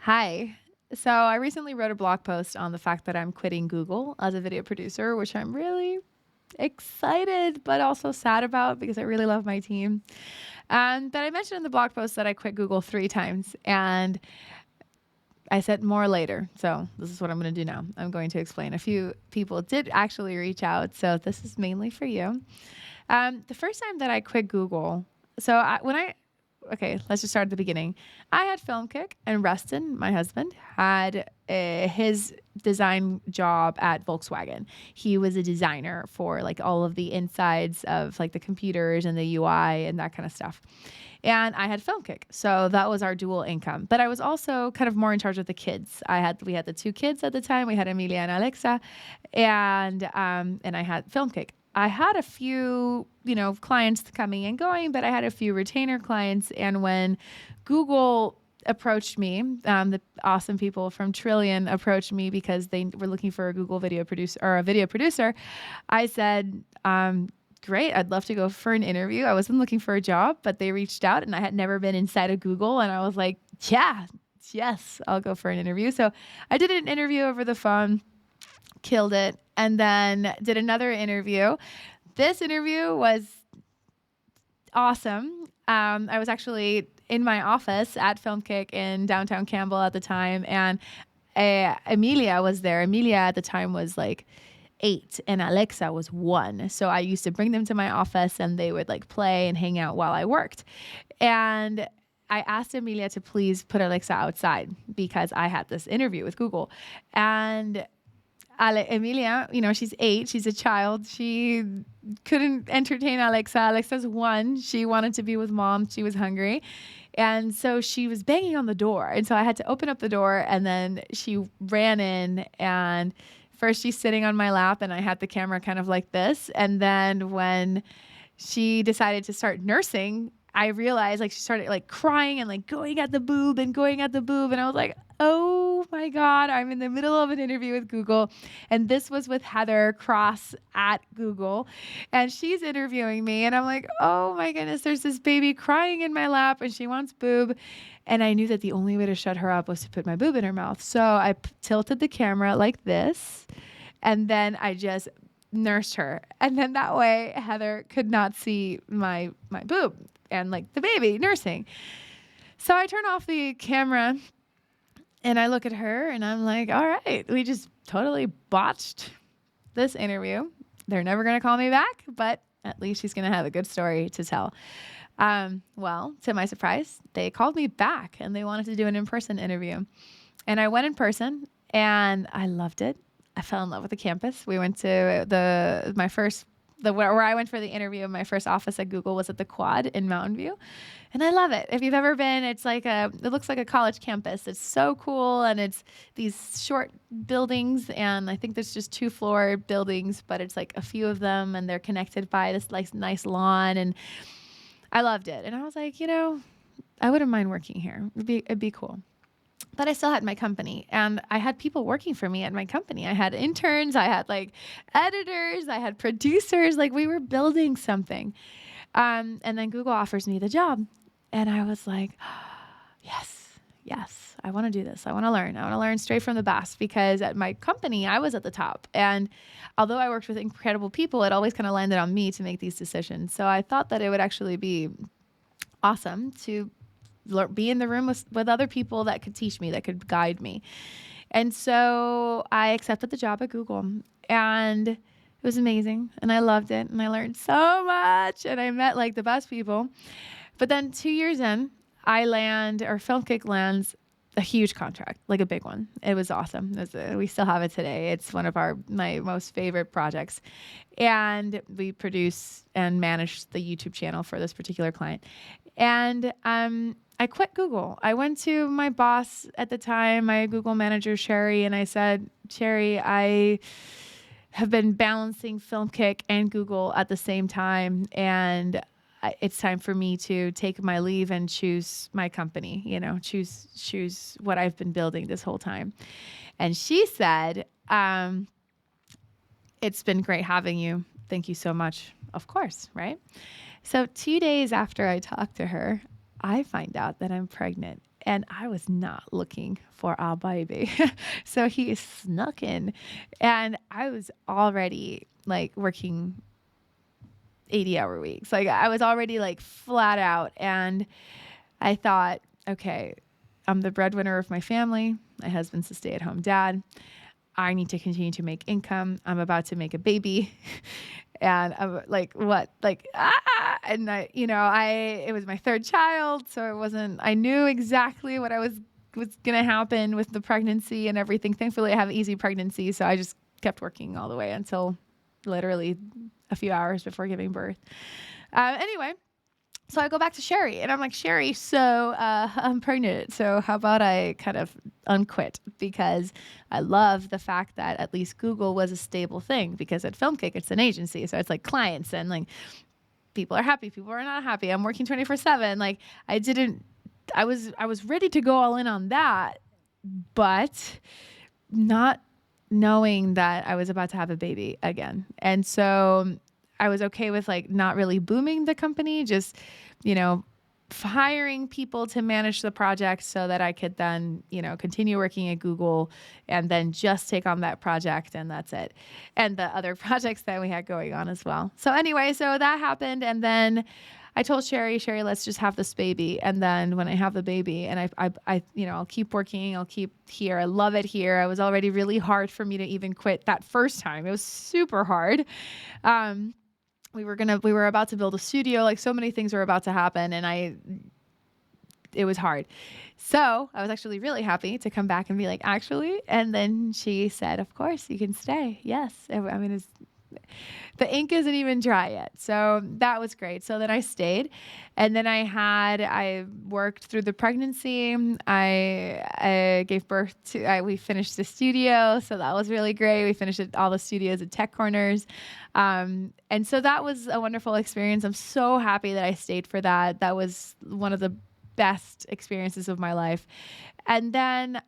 Hi. So I recently wrote a blog post on the fact that I'm quitting Google as a video producer, which I'm really excited but also sad about because I really love my team. But I mentioned in the blog post that I quit Google 3 times and I said more later. So this is what I'm going to do now. I'm going to explain. A few people did actually reach out. So this is mainly for you. The first time that I quit Google, okay, let's just start at the beginning. I had Film Kick, and Rustin, my husband, had his design job at Volkswagen. He was a designer for like all of the insides of like the computers and the UI and that kind of stuff. And I had Film Kick, so that was our dual income. But I was also kind of more in charge of the kids. We had the 2 kids at the time. We had Emilia and Alexa, and I had Film Kick. I had a few, clients coming and going, but I had a few retainer clients. And when Google approached me, the awesome people from Trillion approached me because they were looking for a Google video producer or a video producer, I said, great, I'd love to go for an interview. I wasn't looking for a job, but they reached out and I had never been inside of Google. And I was like, yeah, yes, I'll go for an interview. So I did an interview over the phone, killed it, and then did another interview. This interview was awesome. I was actually in my office at Film Kick in downtown Campbell at the time, and Emilia was there. Emilia at the time was like 8 and Alexa was 1. So I used to bring them to my office and they would like play and hang out while I worked. And I asked Emilia to please put Alexa outside because I had this interview with Google. And Emilia, she's 8. She's a child. She couldn't entertain Alexa. Alexa's 1. She wanted to be with mom. She was hungry. And so she was banging on the door. And so I had to open up the door and then she ran in and first she's sitting on my lap and I had the camera kind of like this. And then when she decided to start nursing, I realized like she started like crying and like going at the boob and going at the boob. And I was like, oh my God, I'm in the middle of an interview with Google. And this was with Heather Cross at Google. And she's interviewing me. And I'm like, oh my goodness, there's this baby crying in my lap and she wants boob. And I knew that the only way to shut her up was to put my boob in her mouth. So I tilted the camera like this. And then I just nursed her. And then that way Heather could not see my boob and like the baby nursing. So I turn off the camera and I look at her and I'm like, all right, we just totally botched this interview. They're never going to call me back, but at least she's going to have a good story to tell. Well, to my surprise, they called me back and they wanted to do an in-person interview. And I went in person and I loved it. I fell in love with the campus. We went to where I went for the interview. My first office at Google was at the Quad in Mountain View. And I love it. If you've ever been, it looks like a college campus. It's so cool. And it's these short buildings. And I think there's just 2-floor buildings, but it's like a few of them and they're connected by this like nice lawn. And I loved it. And I was like, I wouldn't mind working here. It'd be cool. But I still had my company and I had people working for me at my company. I had interns, I had like editors, I had producers, like we were building something. And then Google offers me the job. And I was like, yes, I want to do this. I want to learn straight from the best because at my company, I was at the top. And although I worked with incredible people, it always kind of landed on me to make these decisions. So I thought that it would actually be awesome to be in the room with other people that could teach me, that could guide me. And so I accepted the job at Google and it was amazing. And I loved it. And I learned so much and I met like the best people. But then 2 years in, Film Kick lands a huge contract, like a big one. It was awesome. We still have it today. It's one of my most favorite projects. And we produce and manage the YouTube channel for this particular client. And I quit Google. I went to my boss at the time, my Google manager, Sherry, and I said, Sherry, I have been balancing Film Kick and Google at the same time. And it's time for me to take my leave and choose my company, choose what I've been building this whole time. And she said, it's been great having you. Thank you so much. Of course, right? So 2 days after I talked to her, I find out that I'm pregnant. and I was not looking for a baby. So he snuck in, and I was already like working 80-hour weeks. Like I was already like flat out, and I thought, okay, I'm the breadwinner of my family. My husband's a stay-at-home dad. I need to continue to make income. I'm about to make a baby. And I'm like, what? Like, and it was my third child. So I knew exactly what was going to happen with the pregnancy and everything. Thankfully I have an easy pregnancy. So I just kept working all the way until literally a few hours before giving birth. Anyway, so I go back to Sherry and I'm like, Sherry, so I'm pregnant. So how about I kind of unquit, because I love the fact that at least Google was a stable thing, because at FilmKick, it's an agency. So it's like clients and like people are happy, people are not happy. I'm working 24/7. Like I was ready to go all in on that, but not knowing that I was about to have a baby again. And so I was okay with like not really booming the company, just, hiring people to manage the project so that I could then, continue working at Google and then just take on that project, and that's it. And the other projects that we had going on as well. So anyway, so that happened. And then I told Sherry, let's just have this baby. And then when I have the baby and I'll keep working, I'll keep here. I love it here. It was already really hard for me to even quit that first time. It was super hard. We were about to build a studio, like so many things were about to happen, and it was hard. So I was actually really happy to come back and be like, actually, and then she said, of course you can stay. Yes. I mean, the ink isn't even dry yet. So that was great. So then I stayed, and then I worked through the pregnancy. I gave birth we finished the studio. So that was really great. We finished all the studios at Tech Corners. And so that was a wonderful experience. I'm so happy that I stayed for that. That was one of the best experiences of my life. And then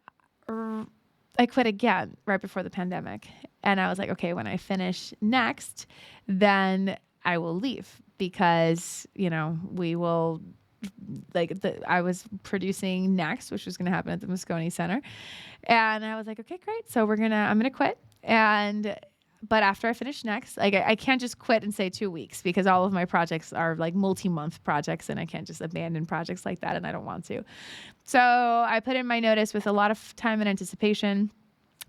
I quit again right before the pandemic. And I was like, okay, when I finish Next, then I will leave, because, we will I was producing Next, which was going to happen at the Moscone Center. And I was like, okay, great. So I'm going to quit. But after I finish Next, like I can't just quit and say 2 weeks, because all of my projects are like multi-month projects, and I can't just abandon projects like that, and I don't want to. So I put in my notice with a lot of time and anticipation.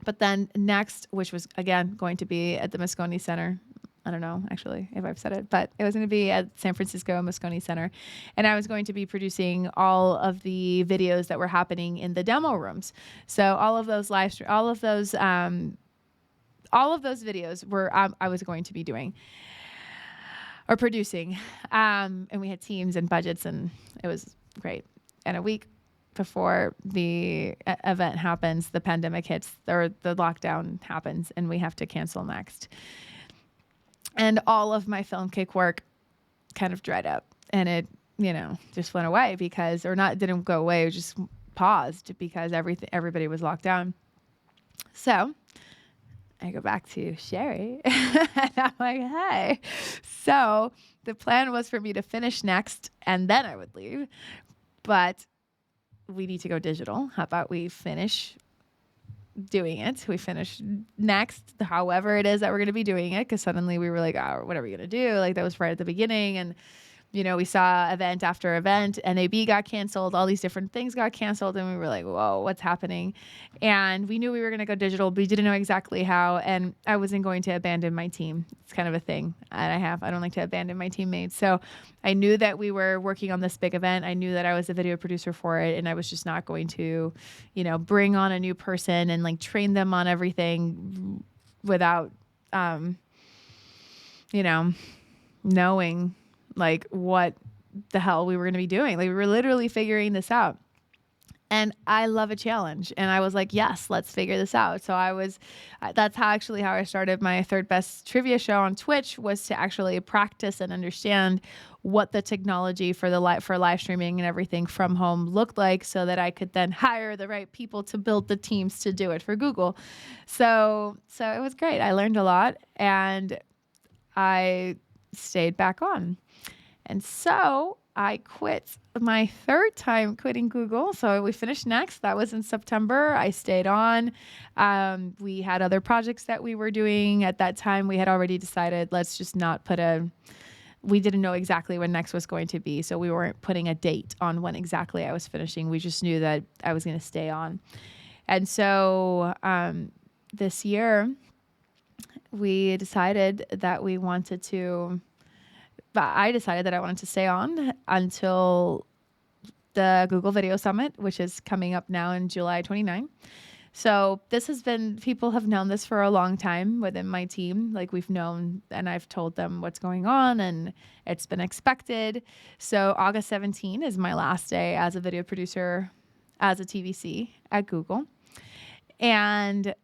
But then Next, which was again going to be at the Moscone Center. I don't know actually if I've said it, but it was going to be at San Francisco Moscone Center. And I was going to be producing all of the videos that were happening in the demo rooms. So all of those videos were I was going to be doing or producing. And we had teams and budgets, and it was great. And a week before the event happens, the pandemic hits, or the lockdown happens, and we have to cancel Next. And all of my FilmKick work kind of dried up, and it, just went away didn't go away, it just paused because everybody was locked down. So I go back to Sherry and I'm like, hey, so the plan was for me to finish Next and then I would leave, but we need to go digital. How about we finish doing it? We finish Next, however it is that we're going to be doing it. Cause suddenly we were like, oh, what are we going to do? Like that was right at the beginning. And we saw event after event, NAB got canceled, all these different things got canceled. And we were like, whoa, what's happening? And we knew we were going to go digital, but we didn't know exactly how. And I wasn't going to abandon my team. It's kind of a thing I don't like to abandon my teammates. So I knew that we were working on this big event. I knew that I was the video producer for it. And I was just not going to, bring on a new person and like train them on everything without, knowing like what the hell we were going to be doing. Like we were literally figuring this out. And I love a challenge. And I was like, yes, let's figure this out. So that's how I started my Third Best Trivia show on Twitch, was to actually practice and understand what the technology for live streaming and everything from home looked like, so that I could then hire the right people to build the teams to do it for Google. So it was great. I learned a lot, and I stayed back on. And so I quit my third time quitting Google. So we finished Next. That was in September. I stayed on. We had other projects that we were doing at that time. We had already decided, let's just not put we didn't know exactly when Next was going to be. So we weren't putting a date on when exactly I was finishing. We just knew that I was going to stay on. And so this year, we decided that we wanted to, but I decided that I wanted to stay on until the Google Video Summit, which is coming up now in July 29. So this has been, people have known this for a long time within my team. Like we've known, and I've told them what's going on, and it's been expected. So August 17 is my last day as a video producer, as a TVC at Google. And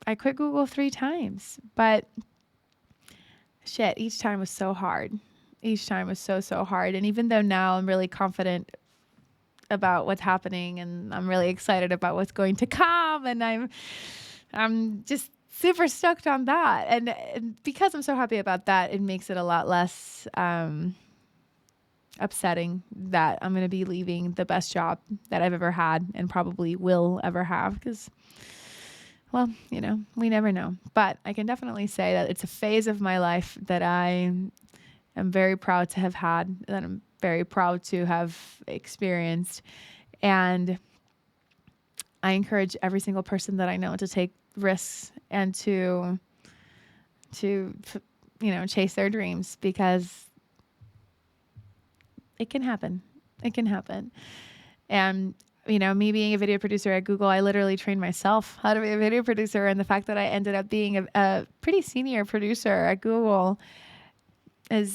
I quit Google 3 times, but shit, each time was so hard. Each time was so hard. And even though now I'm really confident about what's happening and I'm really excited about what's going to come, and I'm just super stoked on that. And because I'm so happy about that, it makes it a lot less upsetting that I'm going to be leaving the best job that I've ever had and probably will ever have, because, well, you know, we never know. But I can definitely say that it's a phase of my life that I am very proud to have had, that I'm very proud to have experienced. And I encourage every single person that I know to take risks and to chase their dreams, because it can happen. It can happen. And me being a video producer at Google, I literally trained myself how to be a video producer. And the fact that I ended up being a pretty senior producer at Google it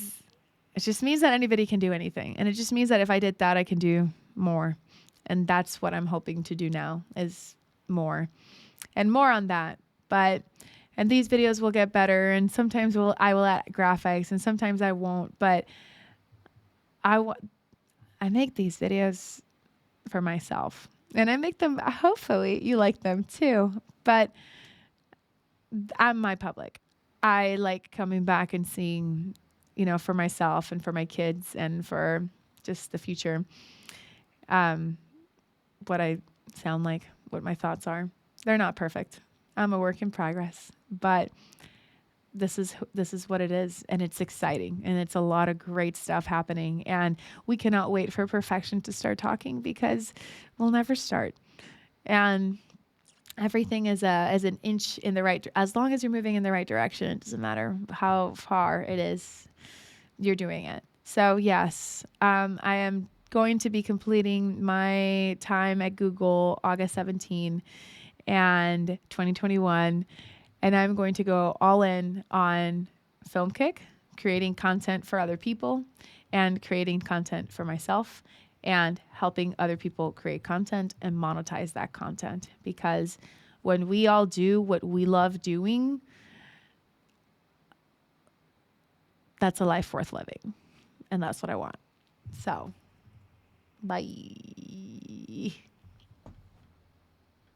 just means that anybody can do anything. And it just means that if I did that, I can do more. And that's what I'm hoping to do now, is more and more on that. And these videos will get better. And sometimes I will add graphics, and sometimes I won't. But I make these videos for myself, and I make them, hopefully you like them too, but I'm my public. I like coming back and seeing, for myself and for my kids and for just the future, what I sound like, what my thoughts are. They're not perfect. I'm a work in progress, but this is what it is, and it's exciting, and it's a lot of great stuff happening, and we cannot wait for perfection to start talking, because we'll never start. And everything is an inch in the right, as long as you're moving in the right direction, it doesn't matter how far it is, you're doing it. So yes, I am going to be completing my time at Google August 17 and 2021. And I'm going to go all in on FilmKick, creating content for other people and creating content for myself, and helping other people create content and monetize that content. Because when we all do what we love doing, that's a life worth living. And that's what I want. So, bye.